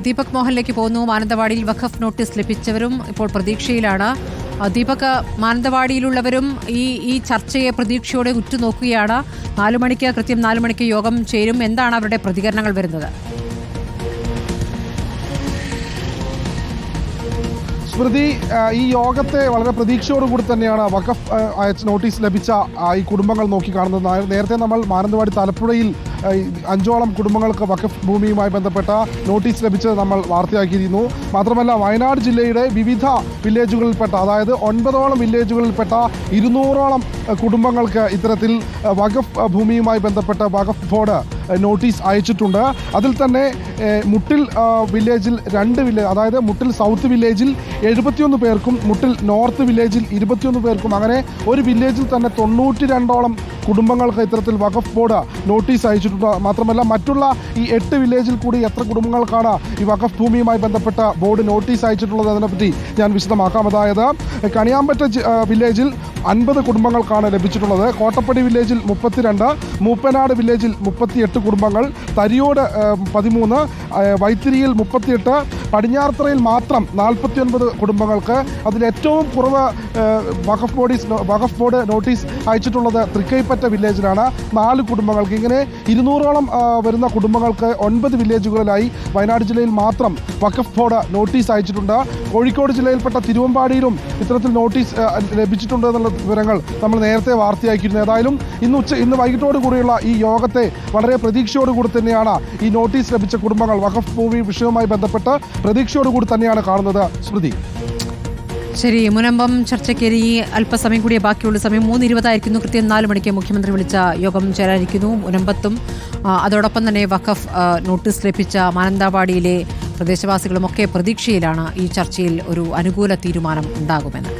ദീപക് മോഹനിലേക്ക് പോകുന്നു. മാനന്തവാടിയിൽ വഖഫ് നോട്ടീസ് ലഭിച്ചവരും ഇപ്പോൾ പ്രതീക്ഷയിലാണ്. ദീപക്, മാനന്തവാടിയിലുള്ളവരും ഈ ചർച്ചയെ പ്രതീക്ഷയോടെ ഉറ്റുനോക്കുകയാണ്. കൃത്യം 4 മണിക്ക് യോഗം ചേരും. എന്താണ് അവരുടെ പ്രതികരണങ്ങൾ വരുന്നത്? സ്മൃതി, ഈ യോഗത്തെ വളരെ പ്രതീക്ഷയോടുകൂടി തന്നെയാണ് വഖഫ് അയച്ച നോട്ടീസ് ലഭിച്ച ഈ കുടുംബങ്ങൾ നോക്കിക്കാണുന്നത്. നേരത്തെ നമ്മൾ മാനന്തവാടി തലപ്പുഴയിൽ 5ഓളം കുടുംബങ്ങൾക്ക് വഖഫ് ഭൂമിയുമായി ബന്ധപ്പെട്ട നോട്ടീസ് ലഭിച്ചത് നമ്മൾ വാർത്തയാക്കിയിരുന്നു. മാത്രമല്ല, വയനാട് ജില്ലയുടെ വിവിധ വില്ലേജുകളിൽപ്പെട്ട, അതായത് 9ഓളം വില്ലേജുകളിൽപ്പെട്ട 200ഓളം കുടുംബങ്ങൾക്ക് ഇത്തരത്തിൽ വഖഫ് ഭൂമിയുമായി ബന്ധപ്പെട്ട വഖഫ് ബോർഡ് നോട്ടീസ് അയച്ചിട്ടുണ്ട്. അതിൽ തന്നെ മുട്ടിൽ വില്ലേജിൽ 2 വില്ലേജ്, അതായത് മുട്ടിൽ സൗത്ത് വില്ലേജിൽ 71 പേർക്കും മുട്ടിൽ നോർത്ത് വില്ലേജിൽ 21 പേർക്കും, അങ്ങനെ ഒരു വില്ലേജിൽ തന്നെ 92ഓളം കുടുംബങ്ങൾക്ക് ഇത്തരത്തിൽ വഖഫ് ബോർഡ് നോട്ടീസ് അയച്ചിട്ടുണ്ട്. മാത്രമല്ല, മറ്റുള്ള ഈ 8 വില്ലേജിൽ കൂടി എത്ര കുടുംബങ്ങൾക്കാണ് ഈ വഖഫ് ഭൂമിയുമായി ബന്ധപ്പെട്ട ബോർഡ് നോട്ടീസ് അയച്ചിട്ടുള്ളത് അതിനെപ്പറ്റി ഞാൻ വിശദമാക്കാം. അതായത് കണിയാമ്പറ്റ വില്ലേജിൽ 50 കുടുംബങ്ങൾക്കാണ് ലഭിച്ചിട്ടുള്ളത്. കോട്ടപ്പടി വില്ലേജിൽ 32, മൂപ്പനാട് വില്ലേജിൽ 38 കുടുംബങ്ങൾ, തരിയോട് 13, വൈത്തിരിയിൽ 38, പടിഞ്ഞാറത്തറയിൽ മാത്രം 49 കുടുംബങ്ങൾക്ക്. അതിലേറ്റവും കുറവ് വഖഫ് ബോർഡ് നോട്ടീസ് അയച്ചിട്ടുള്ളത് തൃക്കൈപ്പറ്റ വില്ലേജിലാണ്, 4 കുടുംബങ്ങൾക്ക്. ഇങ്ങനെ 200ഓളം വരുന്ന കുടുംബങ്ങൾക്ക് 9 വില്ലേജുകളിലായി വയനാട് ജില്ലയിൽ മാത്രം വഖഫ് ബോർഡ് നോട്ടീസ് അയച്ചിട്ടുണ്ട്. കോഴിക്കോട് ജില്ലയിൽപ്പെട്ട തിരുവമ്പാടിയിലും ഇത്തരത്തിൽ നോട്ടീസ് ലഭിച്ചിട്ടുണ്ട് എന്നുള്ള വിവരങ്ങൾ നമ്മൾ നേരത്തെ വാർത്തയാക്കിയിരുന്നു. ഏതായാലും ഇന്ന് വൈകിട്ടോടു കൂടിയുള്ള ഈ യോഗത്തെ വളരെ പ്രതീക്ഷയോടുകൂടി തന്നെയാണ് ഈ നോട്ടീസ് ലഭിച്ച കുടുംബങ്ങൾ വഖഫ് ഭൂമി വിഷയവുമായി ബന്ധപ്പെട്ട് പ്രതീക്ഷയോടുകൂടി തന്നെയാണ് കാണുന്നത്. സ്മൃതി, ശരി. മുനമ്പം ചർച്ചയ്ക്ക് ഇനി അല്പസമയം കൂടിയേ ബാക്കിയുള്ള സമയം 3:20 കൃത്യം 4 മണിക്ക് മുഖ്യമന്ത്രി വിളിച്ച യോഗം ചേരാനിരിക്കുന്നു. മുനമ്പത്തും അതോടൊപ്പം തന്നെ വഖഫ് നോട്ടീസ് ലഭിച്ച മാനന്തവാടിയിലെ പ്രദേശവാസികളുമൊക്കെ പ്രതീക്ഷയിലാണ് ഈ ചർച്ചയിൽ ഒരു അനുകൂല തീരുമാനം ഉണ്ടാകുമെന്ന്.